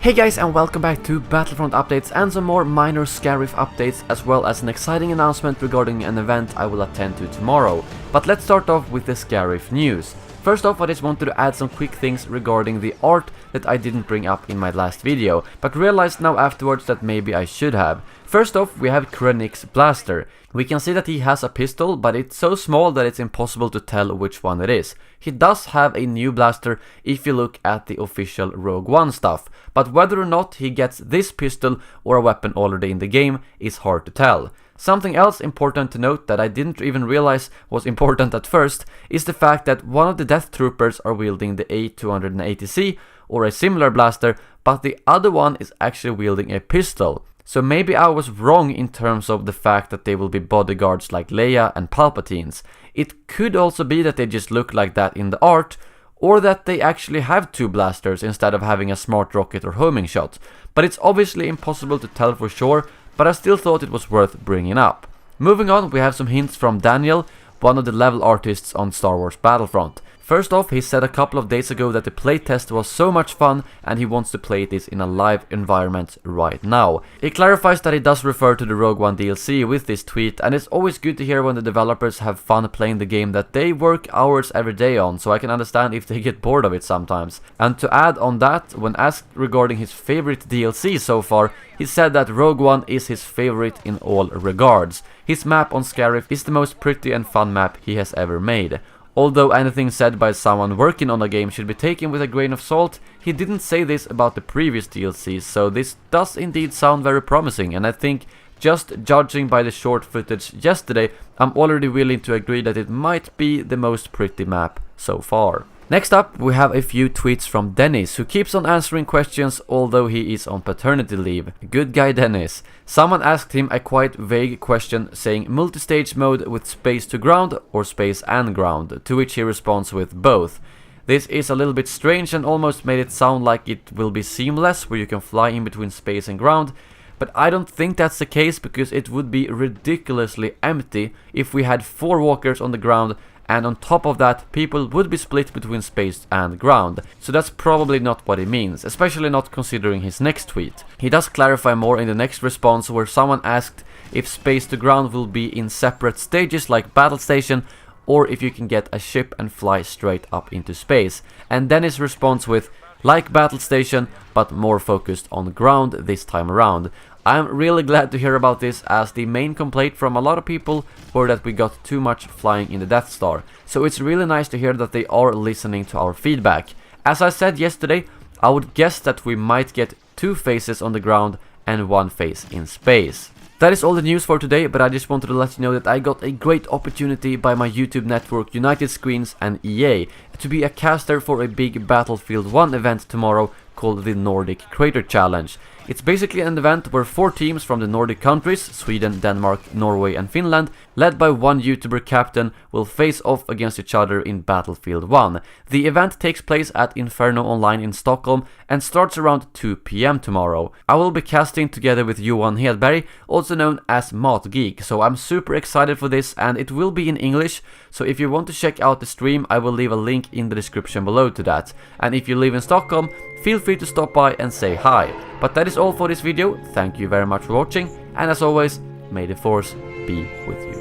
Hey guys, and welcome back to Battlefront updates and some more minor Scarif updates, as well as an exciting announcement regarding an event I will attend to tomorrow. But let's start off with the Scarif news. First off, I just wanted to add some quick things regarding the art that I didn't bring up in my last video, but realized now afterwards that maybe I should have. First off, we have Krennic's blaster. We can see that he has a pistol, but it's so small that it's impossible to tell which one it is. He does have a new blaster if you look at the official Rogue One stuff, but whether or not he gets this pistol or a weapon already in the game is hard to tell. Something else important to note that I didn't even realize was important at first is the fact that one of the Death Troopers are wielding the A280C or a similar blaster, but the other one is actually wielding a pistol. So maybe I was wrong in terms of the fact that they will be bodyguards like Leia and Palpatine's. It could also be that they just look like that in the art, or that they actually have two blasters instead of having a smart rocket or homing shot. But it's obviously impossible to tell for sure, but I still thought it was worth bringing up. Moving on, we have some hints from Daniel, one of the level artists on Star Wars Battlefront. First off, he said a couple of days ago that the playtest was so much fun and he wants to play this in a live environment right now. He clarifies that he does refer to the Rogue One DLC with this tweet, and it's always good to hear when the developers have fun playing the game that they work hours every day on, so I can understand if they get bored of it sometimes. And to add on that, when asked regarding his favorite DLC so far, he said that Rogue One is his favorite in all regards. His map on Scarif is the most pretty and fun map he has ever made. Although anything said by someone working on a game should be taken with a grain of salt, he didn't say this about the previous DLCs, so this does indeed sound very promising, and I think just judging by the short footage yesterday, I'm already willing to agree that it might be the most pretty map so far. Next up, we have a few tweets from Dennis, who keeps on answering questions although he is on paternity leave. Good guy Dennis. Someone asked him a quite vague question saying multi-stage mode with space to ground or space and ground, to which he responds with both. This is a little bit strange and almost made it sound like it will be seamless, where you can fly in between space and ground, but I don't think that's the case because it would be ridiculously empty if we had 4 walkers on the ground, and on top of that, people would be split between space and ground. So that's probably not what he means, especially not considering his next tweet. He does clarify more in the next response, where someone asked if space to ground will be in separate stages like Battle Station, or if you can get a ship and fly straight up into space. And Dennis responds with, like Battle Station, but more focused on ground this time around. I'm really glad to hear about this, as the main complaint from a lot of people were that we got too much flying in the Death Star. So it's really nice to hear that they are listening to our feedback. As I said yesterday, I would guess that we might get 2 phases on the ground and 1 phase in space. That is all the news for today, but I just wanted to let you know that I got a great opportunity by my YouTube network United Screens and EA to be a caster for a big Battlefield 1 event tomorrow called the Nordic Crater Challenge. It's basically an event where 4 teams from the Nordic countries, Sweden, Denmark, Norway and Finland, led by one YouTuber captain, will face off against each other in Battlefield 1. The event takes place at Inferno Online in Stockholm and starts around 2 PM tomorrow. I will be casting together with Johan Hedberg, also known as MatGeek, so I'm super excited for this, and it will be in English, so if you want to check out the stream, I will leave a link in the description below to that. And if you live in Stockholm, feel free to stop by and say hi. But that is all for this video. Thank you very much for watching, and as always, may the Force be with you.